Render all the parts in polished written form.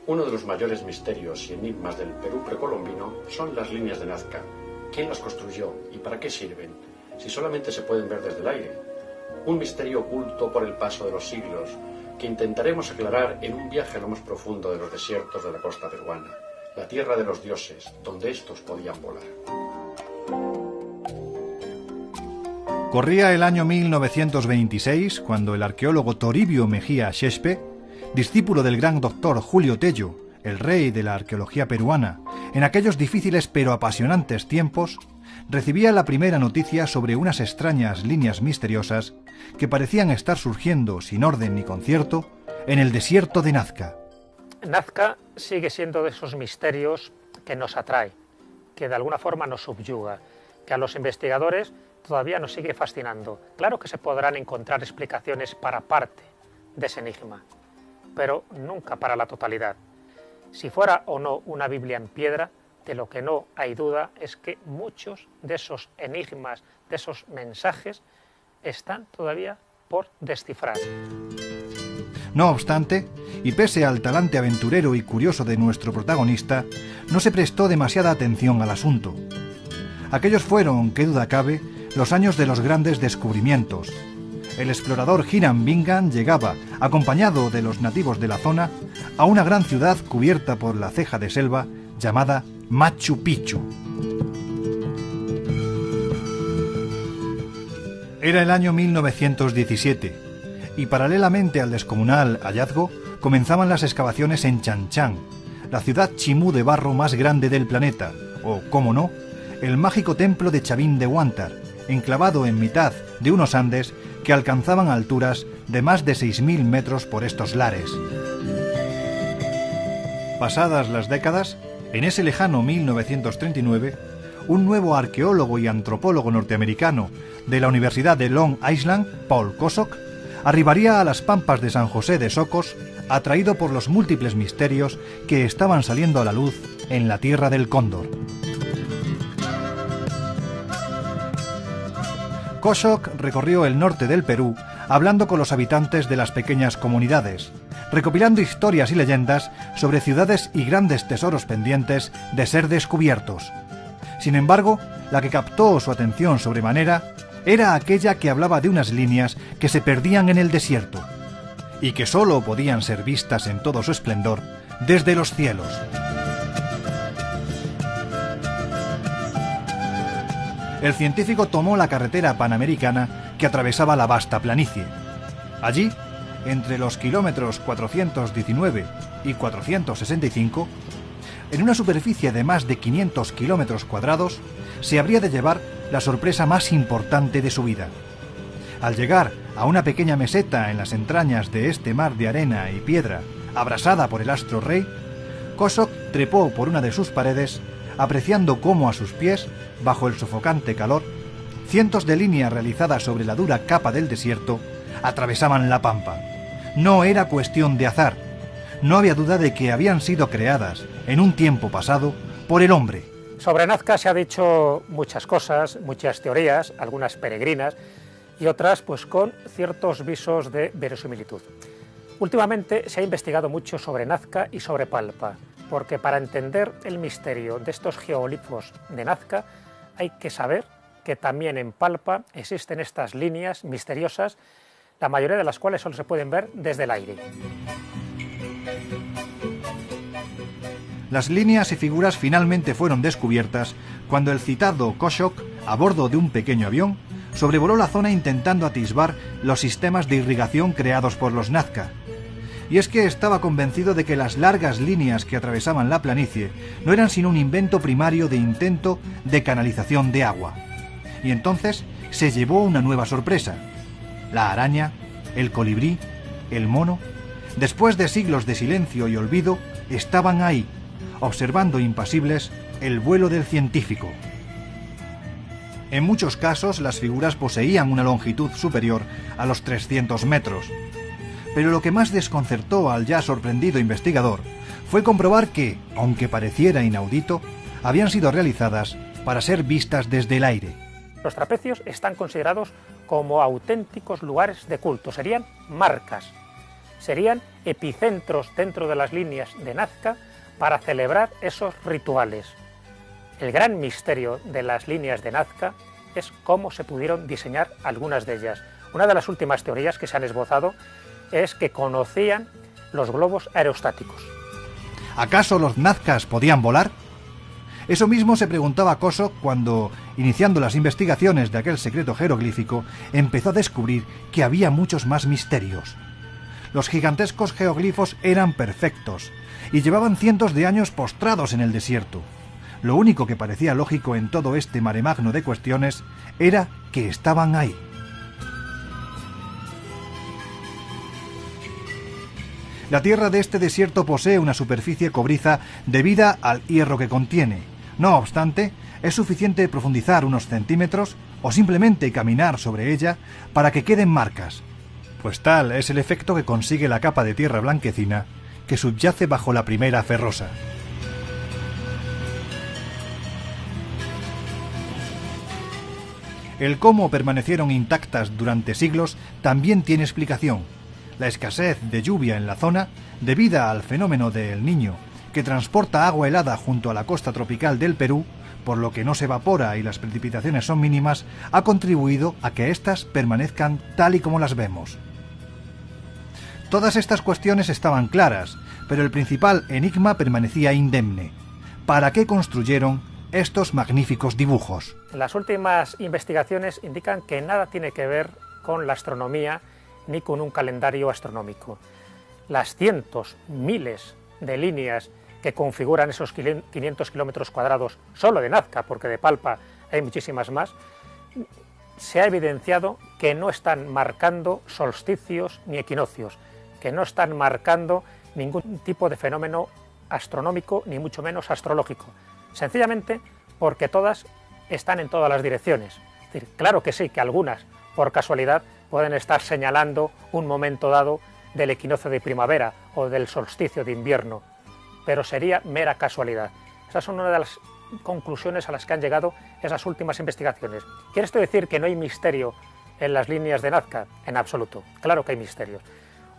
Uno de los mayores misterios y enigmas del Perú precolombino son las líneas de Nazca. ¿Quién las construyó y para qué sirven, si solamente se pueden ver desde el aire? Un misterio oculto por el paso de los siglos, que intentaremos aclarar en un viaje a lo más profundo de los desiertos de la costa peruana, la tierra de los dioses, donde estos podían volar. Corría el año 1926 cuando el arqueólogo Toribio Mejía Xexpe, discípulo del gran doctor Julio Tello, el rey de la arqueología peruana, en aquellos difíciles pero apasionantes tiempos, recibía la primera noticia sobre unas extrañas líneas misteriosas que parecían estar surgiendo sin orden ni concierto en el desierto de Nazca. Nazca sigue siendo de esos misterios que nos atrae, que de alguna forma nos subyuga, que a los investigadores todavía nos sigue fascinando. Claro que se podrán encontrar explicaciones para parte de ese enigma, pero nunca para la totalidad. Si fuera o no una Biblia en piedra, de lo que no hay duda es que muchos de esos enigmas, de esos mensajes, están todavía por descifrar. No obstante, y pese al talante aventurero y curioso de nuestro protagonista, no se prestó demasiada atención al asunto. Aquellos fueron, qué duda cabe, los años de los grandes descubrimientos. El explorador Hiram Bingham llegaba, acompañado de los nativos de la zona, a una gran ciudad cubierta por la ceja de selva llamada Machu Picchu. Era el año 1917 y paralelamente al descomunal hallazgo comenzaban las excavaciones en Chan Chan, la ciudad chimú de barro más grande del planeta, o, cómo no, el mágico templo de Chavín de Huántar, enclavado en mitad de unos Andes que alcanzaban alturas de más de 6.000 metros por estos lares. Pasadas las décadas, en ese lejano 1939, un nuevo arqueólogo y antropólogo norteamericano de la Universidad de Long Island, Paul Kosok, arribaría a las pampas de San José de Socos, atraído por los múltiples misterios que estaban saliendo a la luz en la Tierra del Cóndor. Kosok recorrió el norte del Perú hablando con los habitantes de las pequeñas comunidades, recopilando historias y leyendas sobre ciudades y grandes tesoros pendientes de ser descubiertos. Sin embargo, la que captó su atención sobremanera era aquella que hablaba de unas líneas que se perdían en el desierto y que sólo podían ser vistas en todo su esplendor desde los cielos. El científico tomó la carretera panamericana que atravesaba la vasta planicie. Allí, entre los kilómetros 419 y 465, en una superficie de más de 500 kilómetros cuadrados, se habría de llevar la sorpresa más importante de su vida. Al llegar a una pequeña meseta en las entrañas de este mar de arena y piedra, abrasada por el astro rey, Kosok trepó por una de sus paredes, apreciando cómo a sus pies, bajo el sofocante calor, cientos de líneas realizadas sobre la dura capa del desierto atravesaban la pampa. No era cuestión de azar. No había duda de que habían sido creadas, en un tiempo pasado, por el hombre. Sobre Nazca se ha dicho muchas cosas, muchas teorías, algunas peregrinas y otras pues con ciertos visos de verosimilitud. Últimamente se ha investigado mucho sobre Nazca y sobre Palpa, porque para entender el misterio de estos geoglifos de Nazca hay que saber que también en Palpa existen estas líneas misteriosas, la mayoría de las cuales solo se pueden ver desde el aire. Las líneas y figuras finalmente fueron descubiertas cuando el citado Kosok, a bordo de un pequeño avión, sobrevoló la zona intentando atisbar los sistemas de irrigación creados por los Nazca. Y es que estaba convencido de que las largas líneas que atravesaban la planicie no eran sino un invento primario de intento de canalización de agua. Y entonces se llevó una nueva sorpresa. La araña, el colibrí, el mono, después de siglos de silencio y olvido, estaban ahí, observando impasibles el vuelo del científico. En muchos casos las figuras poseían una longitud superior a los 300 metros. Pero lo que más desconcertó al ya sorprendido investigador fue comprobar que, aunque pareciera inaudito, habían sido realizadas para ser vistas desde el aire. Los trapecios están considerados como auténticos lugares de culto, serían marcas. serían epicentros dentro de las líneas de Nazca para celebrar esos rituales. El gran misterio de las líneas de Nazca es cómo se pudieron diseñar algunas de ellas. Una de las últimas teorías que se han esbozado es que conocían los globos aerostáticos. ¿Acaso los nazcas podían volar? Eso mismo se preguntaba Kosok cuando, iniciando las investigaciones de aquel secreto jeroglífico, empezó a descubrir que había muchos más misterios. Los gigantescos geoglifos eran perfectos y llevaban cientos de años postrados en el desierto. Lo único que parecía lógico en todo este maremagno de cuestiones era que estaban ahí. La tierra de este desierto posee una superficie cobriza debida al hierro que contiene. No obstante, es suficiente profundizar unos centímetros o simplemente caminar sobre ella para que queden marcas, pues tal es el efecto que consigue la capa de tierra blanquecina que subyace bajo la primera ferrosa. El cómo permanecieron intactas durante siglos también tiene explicación. La escasez de lluvia en la zona, debida al fenómeno del Niño, que transporta agua helada junto a la costa tropical del Perú, por lo que no se evapora y las precipitaciones son mínimas, ha contribuido a que éstas permanezcan tal y como las vemos. Todas estas cuestiones estaban claras, pero el principal enigma permanecía indemne. ¿Para qué construyeron estos magníficos dibujos? Las últimas investigaciones indican que nada tiene que ver con la astronomía ni con un calendario astronómico. Las cientos, miles de líneas que configuran esos 500 kilómetros cuadrados solo de Nazca, porque de Palpa hay muchísimas más, se ha evidenciado que no están marcando solsticios ni equinoccios, que no están marcando ningún tipo de fenómeno astronómico, ni mucho menos astrológico, sencillamente porque todas están en todas las direcciones. Es decir, claro que sí, que algunas, por casualidad, pueden estar señalando un momento dado del equinoccio de primavera o del solsticio de invierno, pero sería mera casualidad. Esas son una de las conclusiones a las que han llegado esas últimas investigaciones. ¿Quiere esto decir que no hay misterio en las líneas de Nazca? En absoluto, claro que hay misterios.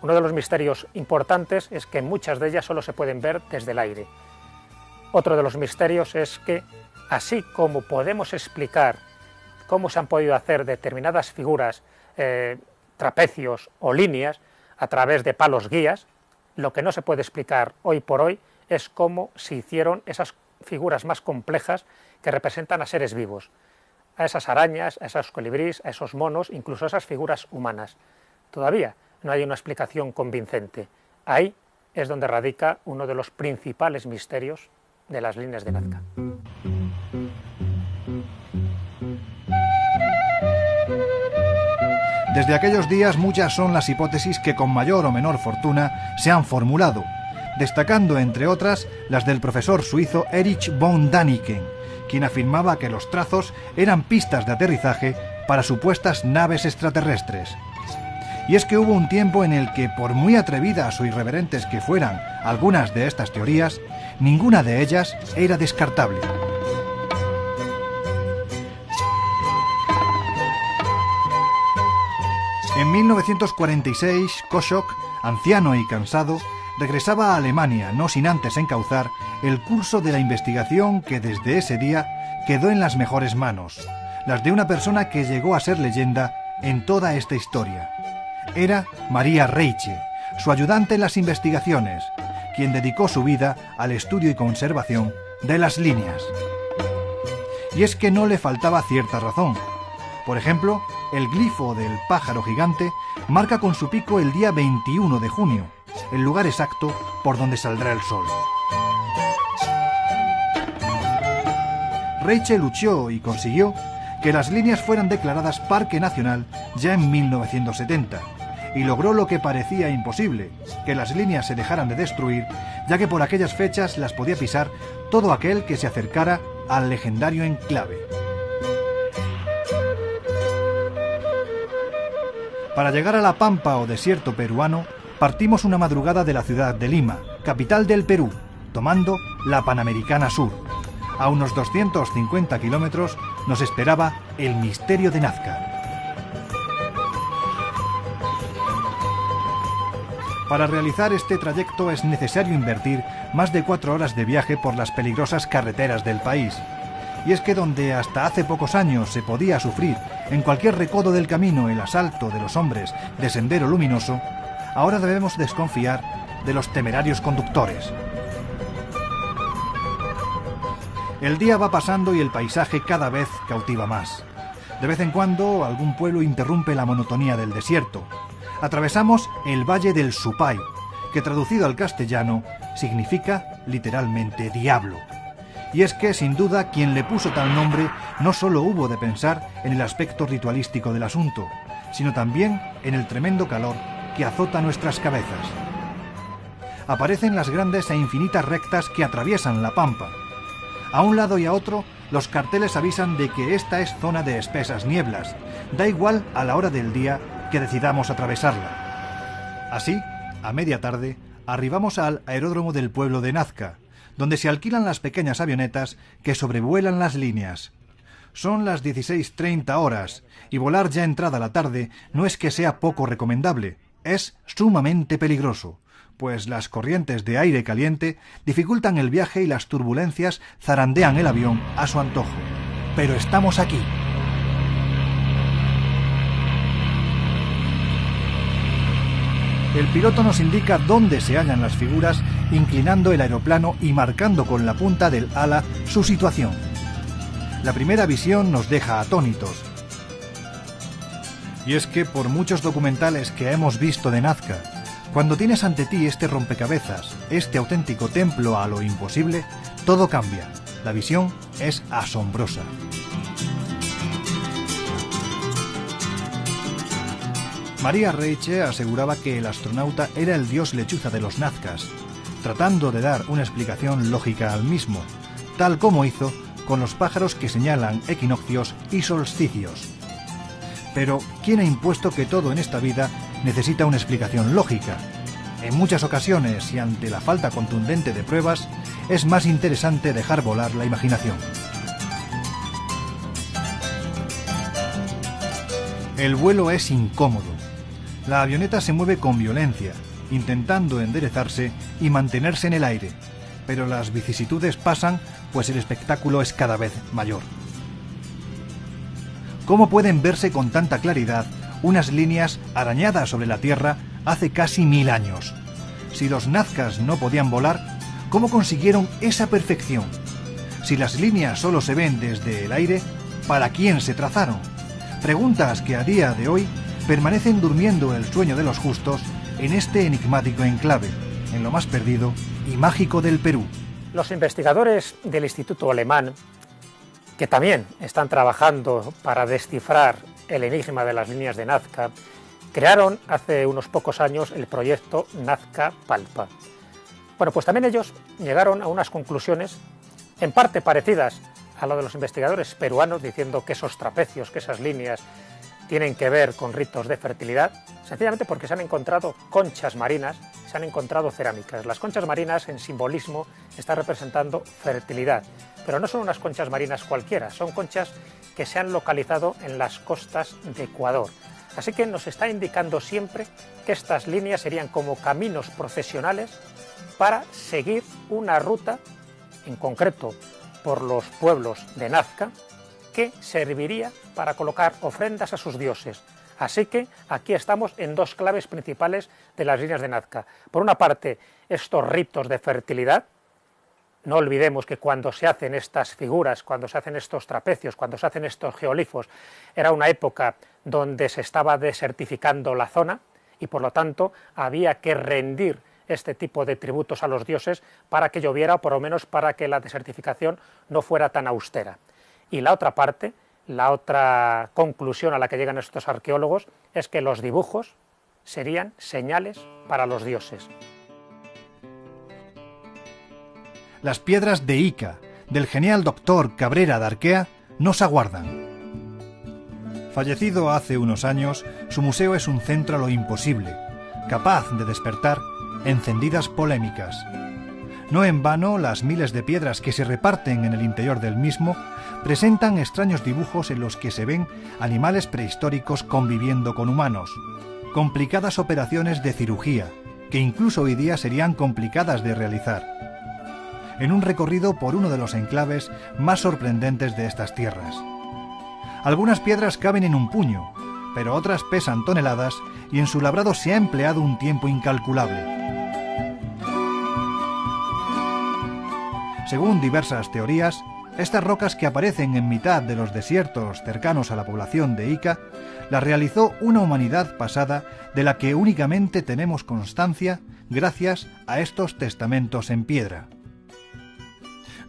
Uno de los misterios importantes es que muchas de ellas solo se pueden ver desde el aire. Otro de los misterios es que, así como podemos explicar cómo se han podido hacer determinadas figuras, trapecios o líneas a través de palos guías, lo que no se puede explicar hoy por hoy es cómo se hicieron esas figuras más complejas que representan a seres vivos, a esas arañas, a esos colibrís, a esos monos, incluso a esas figuras humanas. Todavía no hay una explicación convincente. Ahí es donde radica uno de los principales misterios de las líneas de Nazca. Desde aquellos días muchas son las hipótesis que con mayor o menor fortuna se han formulado, destacando entre otras las del profesor suizo Erich von Däniken, quien afirmaba que los trazos eran pistas de aterrizaje para supuestas naves extraterrestres. Y es que hubo un tiempo en el que, por muy atrevidas o irreverentes que fueran algunas de estas teorías, ninguna de ellas era descartable. En 1946, Kosok, anciano y cansado, regresaba a Alemania, no sin antes encauzar el curso de la investigación que desde ese día quedó en las mejores manos, las de una persona que llegó a ser leyenda en toda esta historia. Era Maria Reiche, su ayudante en las investigaciones, quien dedicó su vida al estudio y conservación de las líneas. Y es que no le faltaba cierta razón. Por ejemplo, el glifo del pájaro gigante marca con su pico el día 21 de junio, el lugar exacto por donde saldrá el sol. Reiche luchó y consiguió que las líneas fueran declaradas Parque Nacional ya en 1970, y logró lo que parecía imposible, que las líneas se dejaran de destruir, ya que por aquellas fechas las podía pisar todo aquel que se acercara al legendario enclave. Para llegar a la pampa o desierto peruano, partimos una madrugada de la ciudad de Lima, capital del Perú, tomando la Panamericana Sur. A unos 250 kilómetros nos esperaba el misterio de Nazca. Para realizar este trayecto es necesario invertir más de 4 horas de viaje por las peligrosas carreteras del país. Y es que donde hasta hace pocos años se podía sufrir en cualquier recodo del camino el asalto de los hombres de Sendero Luminoso, ahora debemos desconfiar de los temerarios conductores. El día va pasando y el paisaje cada vez cautiva más. De vez en cuando algún pueblo interrumpe la monotonía del desierto. Atravesamos el Valle del Supay, que traducido al castellano significa literalmente diablo. Y es que, sin duda, quien le puso tal nombre no solo hubo de pensar en el aspecto ritualístico del asunto, sino también en el tremendo calor que azota nuestras cabezas. Aparecen las grandes e infinitas rectas que atraviesan la pampa. A un lado y a otro, los carteles avisan de que esta es zona de espesas nieblas, da igual a la hora del día que decidamos atravesarla. Así, a media tarde, arribamos al aeródromo del pueblo de Nazca, donde se alquilan las pequeñas avionetas que sobrevuelan las líneas. Son las 16:30 horas, y volar ya entrada la tarde no es que sea poco recomendable, es sumamente peligroso, pues las corrientes de aire caliente dificultan el viaje y las turbulencias zarandean el avión a su antojo. Pero estamos aquí. El piloto nos indica dónde se hallan las figuras, inclinando el aeroplano y marcando con la punta del ala su situación. La primera visión nos deja atónitos. Y es que por muchos documentales que hemos visto de Nazca, cuando tienes ante ti este rompecabezas, este auténtico templo a lo imposible, todo cambia. La visión es asombrosa. María Reiche aseguraba que el astronauta era el dios lechuza de los nazcas, tratando de dar una explicación lógica al mismo, tal como hizo con los pájaros que señalan equinoccios y solsticios. Pero, ¿quién ha impuesto que todo en esta vida necesita una explicación lógica? En muchas ocasiones, y ante la falta contundente de pruebas, es más interesante dejar volar la imaginación. El vuelo es incómodo. La avioneta se mueve con violencia, intentando enderezarse y mantenerse en el aire, pero las vicisitudes pasan, pues el espectáculo es cada vez mayor. ¿Cómo pueden verse con tanta claridad unas líneas arañadas sobre la Tierra hace casi 1000 años? Si los nazcas no podían volar, ¿cómo consiguieron esa perfección? Si las líneas solo se ven desde el aire, ¿para quién se trazaron? Preguntas que a día de hoy permanecen durmiendo el sueño de los justos en este enigmático enclave, en lo más perdido y mágico del Perú. Los investigadores del Instituto Alemán, que también están trabajando para descifrar el enigma de las líneas de Nazca, crearon hace unos pocos años el proyecto Nazca Palpa. Bueno, pues también ellos llegaron a unas conclusiones en parte parecidas a lo de los investigadores peruanos, diciendo que esos trapecios, que esas líneas tienen que ver con ritos de fertilidad, sencillamente porque se han encontrado conchas marinas, se han encontrado cerámicas. Las conchas marinas en simbolismo están representando fertilidad, pero no son unas conchas marinas cualquiera, son conchas que se han localizado en las costas de Ecuador. Así que nos está indicando siempre que estas líneas serían como caminos procesionales para seguir una ruta, en concreto por los pueblos de Nazca, que serviría para colocar ofrendas a sus dioses. Así que aquí estamos en dos claves principales de las líneas de Nazca. Por una parte, estos ritos de fertilidad. No olvidemos que cuando se hacen estas figuras, cuando se hacen estos trapecios, cuando se hacen estos geoglifos, era una época donde se estaba desertificando la zona y por lo tanto había que rendir este tipo de tributos a los dioses para que lloviera o por lo menos para que la desertificación no fuera tan austera. Y la otra parte, la otra conclusión a la que llegan estos arqueólogos es que los dibujos serían señales para los dioses. Las piedras de Ica, del genial doctor Cabrera de Arquea, nos aguardan. Fallecido hace unos años, su museo es un centro a lo imposible, capaz de despertar encendidas polémicas. No en vano, las miles de piedras que se reparten en el interior del mismo presentan extraños dibujos en los que se ven animales prehistóricos conviviendo con humanos, complicadas operaciones de cirugía, que incluso hoy día serían complicadas de realizar. En un recorrido por uno de los enclaves más sorprendentes de estas tierras. Algunas piedras caben en un puño, pero otras pesan toneladas y en su labrado se ha empleado un tiempo incalculable. Según diversas teorías, estas rocas que aparecen en mitad de los desiertos cercanos a la población de Ica, las realizó una humanidad pasada de la que únicamente tenemos constancia gracias a estos testamentos en piedra.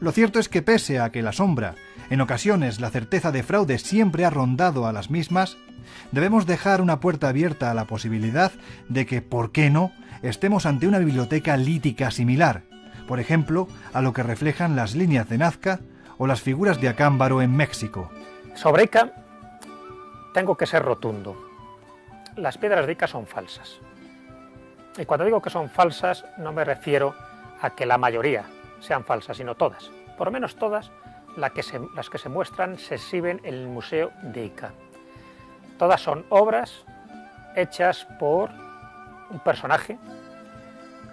Lo cierto es que pese a que la sombra, en ocasiones la certeza de fraude siempre ha rondado a las mismas, debemos dejar una puerta abierta a la posibilidad de que, ¿por qué no?, estemos ante una biblioteca lítica similar, por ejemplo, a lo que reflejan las líneas de Nazca o las figuras de Acámbaro en México. Sobre Ica tengo que ser rotundo. Las piedras de Ica son falsas. Y cuando digo que son falsas no me refiero a que la mayoría sean falsas, sino todas. Por lo menos todas las que se muestran se exhiben en el Museo de Ica. Todas son obras hechas por un personaje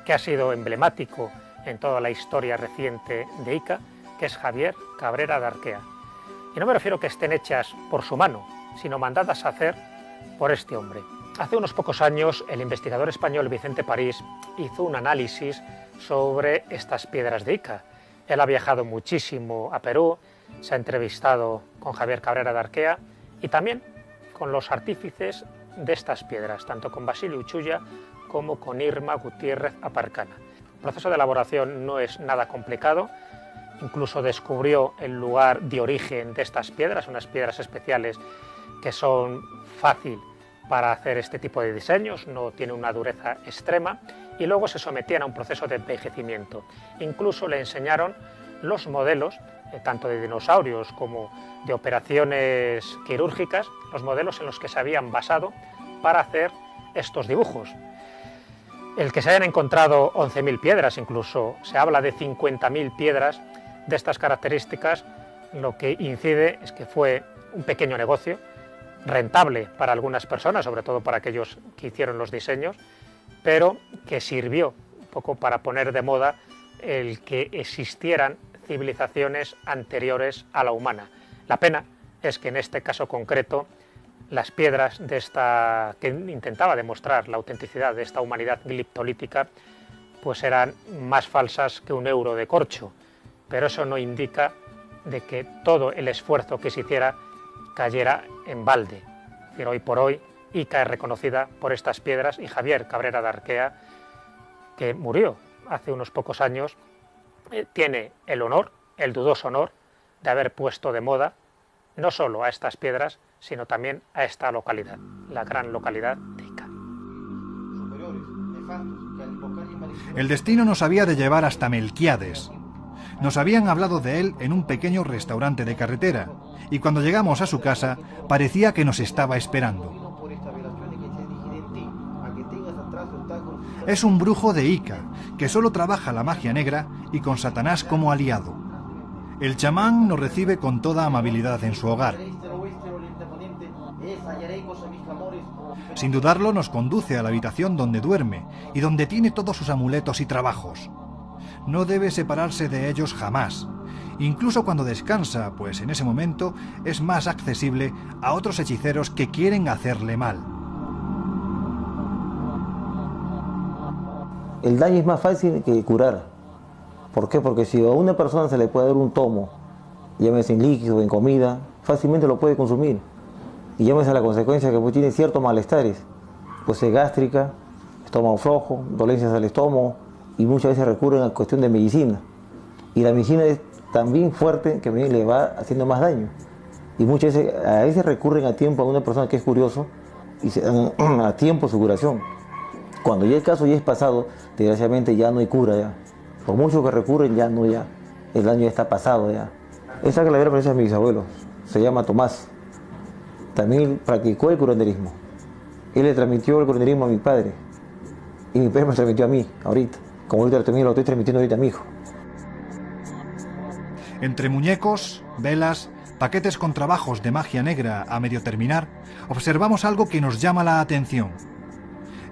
que ha sido emblemático en toda la historia reciente de Ica, que es Javier Cabrera de Arquea. Y no me refiero que estén hechas por su mano, sino mandadas a hacer por este hombre. Hace unos pocos años, el investigador español Vicente París hizo un análisis sobre estas piedras de Ica. Él ha viajado muchísimo a Perú, se ha entrevistado con Javier Cabrera de Arquea y también con los artífices de estas piedras, tanto con Basilio Uchuya como con Irma Gutiérrez Aparcana. El proceso de elaboración no es nada complicado, incluso descubrió el lugar de origen de estas piedras, unas piedras especiales que son fácil para hacer este tipo de diseños, no tiene una dureza extrema, y luego se sometían a un proceso de envejecimiento. Incluso le enseñaron los modelos, tanto de dinosaurios como de operaciones quirúrgicas, los modelos en los que se habían basado para hacer estos dibujos. El que se hayan encontrado 11.000 piedras, incluso se habla de 50.000 piedras de estas características, lo que incide es que fue un pequeño negocio, rentable para algunas personas, sobre todo para aquellos que hicieron los diseños, pero que sirvió un poco para poner de moda el que existieran civilizaciones anteriores a la humana. La pena es que en este caso concreto las piedras de esta, que intentaba demostrar la autenticidad de esta humanidad gliptolítica, pues eran más falsas que un euro de corcho, pero eso no indica de que todo el esfuerzo que se hiciera cayera en balde. Es decir, hoy por hoy Ica es reconocida por estas piedras y Javier Cabrera de Arquea, que murió hace unos pocos años, tiene el honor, el dudoso honor, de haber puesto de moda no solo a estas piedras, sino también a esta localidad, la gran localidad de Ica. El destino nos había de llevar hasta Melquiades. Nos habían hablado de él en un pequeño restaurante de carretera, y cuando llegamos a su casa parecía que nos estaba esperando. Es un brujo de Ica, que solo trabaja la magia negra y con Satanás como aliado. El chamán nos recibe con toda amabilidad en su hogar. Sin dudarlo, nos conduce a la habitación donde duerme y donde tiene todos sus amuletos y trabajos. No debe separarse de ellos jamás, incluso cuando descansa, pues en ese momento es más accesible a otros hechiceros que quieren hacerle mal. El daño es más fácil que curar. ¿Por qué? Porque si a una persona se le puede dar un tomo, llámese en líquido, en comida, fácilmente lo puede consumir. Y llámese a la consecuencia que pues tiene ciertos malestares, pues gástrica, estómago flojo, dolencias al estómago, y muchas veces recurren a cuestión de medicina. Y la medicina es tan bien fuerte que le va haciendo más daño. Y muchas veces, a veces recurren a tiempo a una persona que es curioso y se dan a tiempo su curación. Cuando ya el caso ya es pasado, desgraciadamente ya no hay cura ya. Por mucho que recurren, ya no ya. El daño ya está pasado ya. Esa calavera pertenece a mis abuelos. Se llama Tomás. También practicó el curanderismo. Él le transmitió el curanderismo a mi padre. Y mi padre me lo transmitió a mí, ahorita. Como ahorita también lo estoy transmitiendo ahorita a mi hijo. Entre muñecos, velas, paquetes con trabajos de magia negra a medio terminar, observamos algo que nos llama la atención.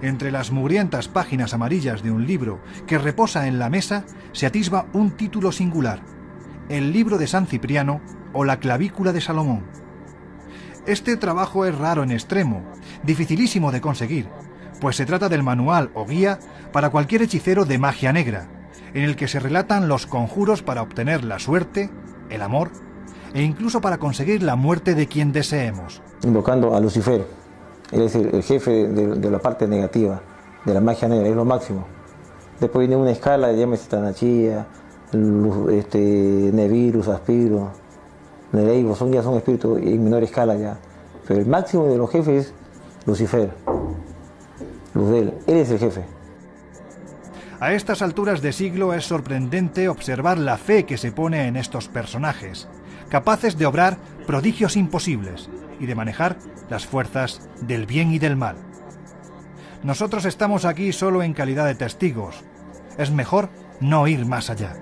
Entre las mugrientas páginas amarillas de un libro que reposa en la mesa se atisba un título singular: El libro de San Cipriano o la clavícula de Salomón. Este trabajo es raro en extremo, dificilísimo de conseguir, pues se trata del manual o guía para cualquier hechicero de magia negra, en el que se relatan los conjuros para obtener la suerte, el amor e incluso para conseguir la muerte de quien deseemos. Invocando a Lucifer, él es el jefe de la parte negativa, de la magia negra, es lo máximo. Después viene una escala, llámese Tanachía, Nevirus, Aspiro, Nereivo, ya son espíritus en menor escala ya. Pero el máximo de los jefes es Lucifer, Luzbel, él es el jefe. A estas alturas de siglo es sorprendente observar la fe que se pone en estos personajes, capaces de obrar prodigios imposibles y de manejar las fuerzas del bien y del mal. Nosotros estamos aquí solo en calidad de testigos. Es mejor no ir más allá.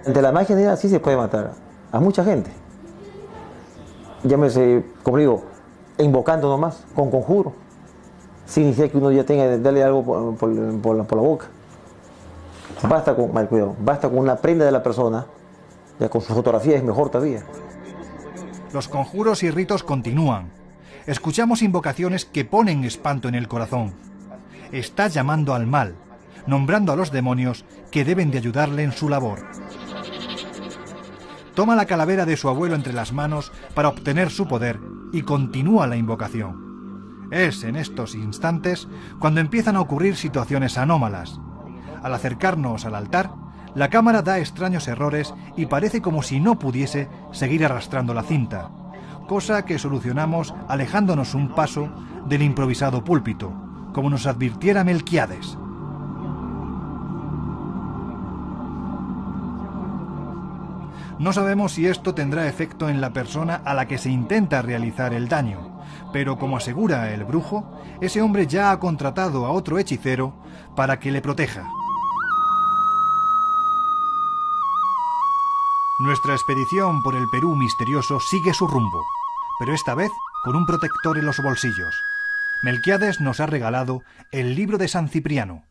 Ante la magia negra sí se puede matar a mucha gente. Llámese, como digo, invocando nomás, con conjuro, sin necesidad que uno ya tenga que darle algo por la boca. Basta con, mal cuidado, basta con una prenda de la persona, ya con su fotografía es mejor todavía. Los conjuros y ritos continúan. Escuchamos invocaciones que ponen espanto en el corazón. Está llamando al mal, nombrando a los demonios que deben de ayudarle en su labor. Toma la calavera de su abuelo entre las manos para obtener su poder y continúa la invocación. Es en estos instantes cuando empiezan a ocurrir situaciones anómalas. Al acercarnos al altar, la cámara da extraños errores y parece como si no pudiese seguir arrastrando la cinta, cosa que solucionamos alejándonos un paso del improvisado púlpito, como nos advirtiera Melquiades. No sabemos si esto tendrá efecto en la persona a la que se intenta realizar el daño, pero como asegura el brujo, ese hombre ya ha contratado a otro hechicero para que le proteja. Nuestra expedición por el Perú misterioso sigue su rumbo, pero esta vez con un protector en los bolsillos. Melquiades nos ha regalado el libro de San Cipriano.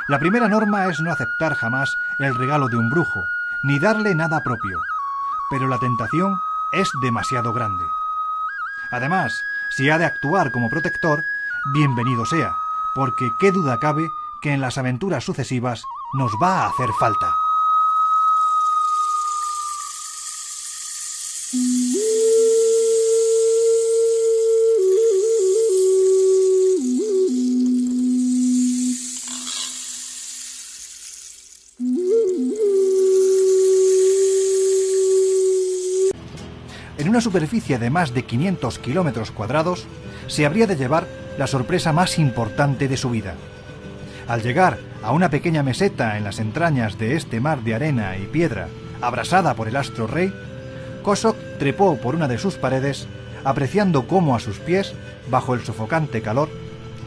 La primera norma es no aceptar jamás el regalo de un brujo, ni darle nada propio, pero la tentación es demasiado grande. Además, si ha de actuar como protector, bienvenido sea, porque qué duda cabe que en las aventuras sucesivas nos va a hacer falta. En una superficie de más de 500 kilómetros cuadrados, se habría de llevar la sorpresa más importante de su vida. Al llegar a una pequeña meseta en las entrañas de este mar de arena y piedra, abrasada por el astro rey, Kosok trepó por una de sus paredes, apreciando cómo a sus pies, bajo el sofocante calor,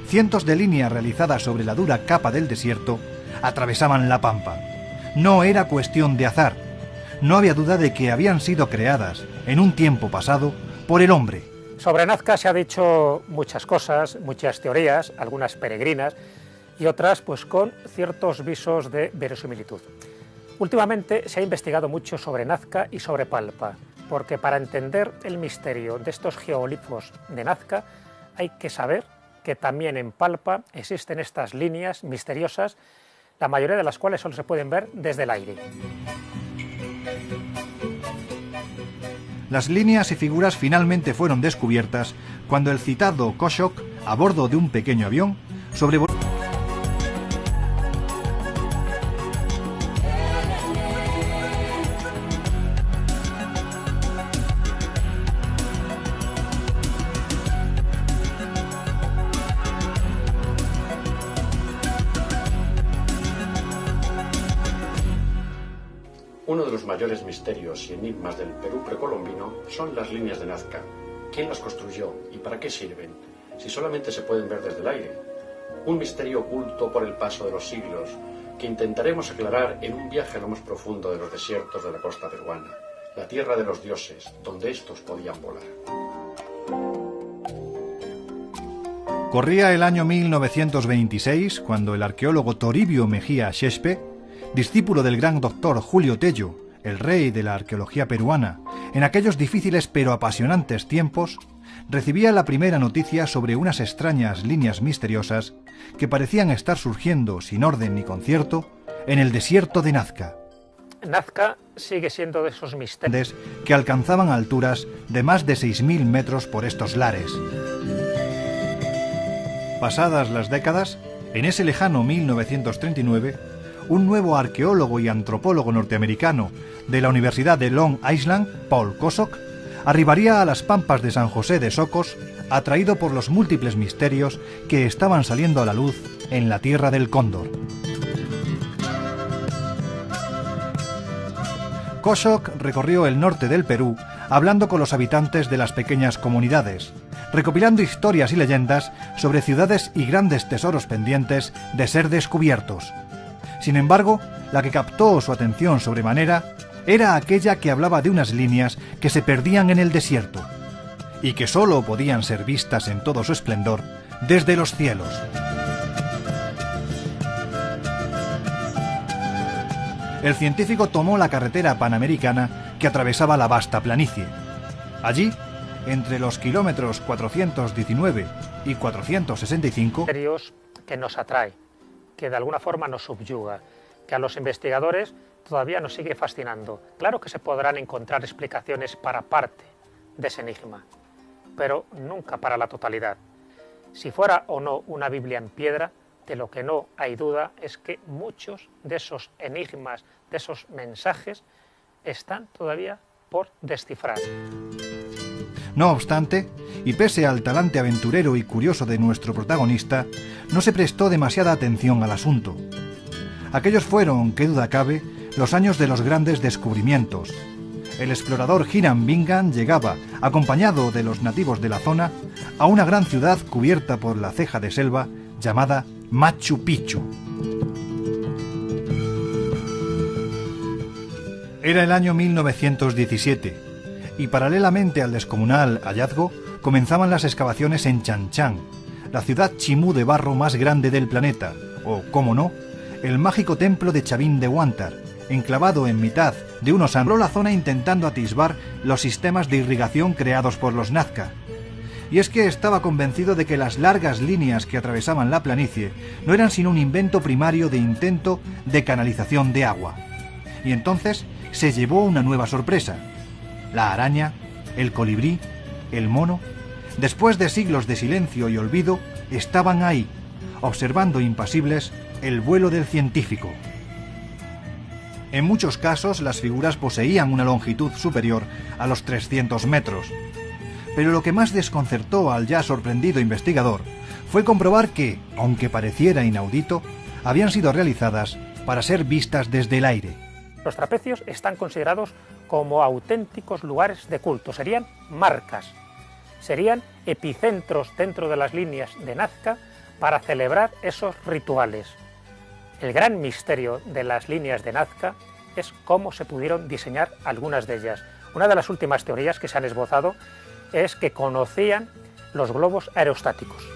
cientos de líneas realizadas sobre la dura capa del desierto atravesaban la pampa. No era cuestión de azar. No había duda de que habían sido creadas, en un tiempo pasado, por el hombre. Sobre Nazca se ha dicho muchas cosas, muchas teorías, algunas peregrinas y otras pues con ciertos visos de verosimilitud. Últimamente se ha investigado mucho sobre Nazca y sobre Palpa, porque para entender el misterio de estos geoglifos de Nazca hay que saber que también en Palpa existen estas líneas misteriosas, la mayoría de las cuales solo se pueden ver desde el aire. Las líneas y figuras finalmente fueron descubiertas cuando el citado Kosok, a bordo de un pequeño avión, sobrevoló. Uno de los mayores misterios y enigmas del Perú precolombino son las líneas de Nazca. ¿Quién las construyó y para qué sirven, si solamente se pueden ver desde el aire? Un misterio oculto por el paso de los siglos que intentaremos aclarar en un viaje a lo más profundo de los desiertos de la costa peruana, la tierra de los dioses, donde estos podían volar. Corría el año 1926 cuando el arqueólogo Toribio Mejía Xexpe, discípulo del gran doctor Julio Tello, el rey de la arqueología peruana, en aquellos difíciles pero apasionantes tiempos, recibía la primera noticia sobre unas extrañas líneas misteriosas que parecían estar surgiendo sin orden ni concierto en el desierto de Nazca. Nazca sigue siendo de esos misterios que alcanzaban alturas de más de 6.000 metros por estos lares. Pasadas las décadas, en ese lejano 1939, un nuevo arqueólogo y antropólogo norteamericano de la Universidad de Long Island, Paul Kosok, arribaría a las pampas de San José de Socos, atraído por los múltiples misterios que estaban saliendo a la luz en la Tierra del Cóndor. Kosok recorrió el norte del Perú hablando con los habitantes de las pequeñas comunidades, recopilando historias y leyendas sobre ciudades y grandes tesoros pendientes de ser descubiertos. Sin embargo, la que captó su atención sobremanera era aquella que hablaba de unas líneas que se perdían en el desierto y que sólo podían ser vistas en todo su esplendor desde los cielos. El científico tomó la carretera panamericana que atravesaba la vasta planicie. Allí, entre los kilómetros 419 y 465, misterios que nos atrae, que de alguna forma nos subyuga, que a los investigadores todavía nos sigue fascinando. Claro que se podrán encontrar explicaciones para parte de ese enigma, pero nunca para la totalidad. Si fuera o no una Biblia en piedra, de lo que no hay duda es que muchos de esos enigmas, de esos mensajes, están todavía por descifrar. No obstante, y pese al talante aventurero y curioso de nuestro protagonista, no se prestó demasiada atención al asunto. Aquellos fueron, qué duda cabe, los años de los grandes descubrimientos. El explorador Hiram Bingham llegaba, acompañado de los nativos de la zona, a una gran ciudad cubierta por la ceja de selva llamada Machu Picchu. Era el año 1917 y paralelamente al descomunal hallazgo comenzaban las excavaciones en Chan Chan, la ciudad chimú de barro más grande del planeta, o, cómo no, el mágico templo de Chavín de Huántar, enclavado en mitad de unos ambró la zona intentando atisbar los sistemas de irrigación creados por los Nazca. Y es que estaba convencido de que las largas líneas que atravesaban la planicie no eran sino un invento primario de intento de canalización de agua. Y entonces se llevó una nueva sorpresa. La araña, el colibrí, el mono, después de siglos de silencio y olvido, estaban ahí, observando impasibles el vuelo del científico. En muchos casos las figuras poseían una longitud superior a los 300 metros. Pero lo que más desconcertó al ya sorprendido investigador fue comprobar que, aunque pareciera inaudito, habían sido realizadas para ser vistas desde el aire. Los trapecios están considerados como auténticos lugares de culto, serían marcas, serían epicentros dentro de las líneas de Nazca para celebrar esos rituales. El gran misterio de las líneas de Nazca es cómo se pudieron diseñar algunas de ellas. Una de las últimas teorías que se han esbozado es que conocían los globos aerostáticos.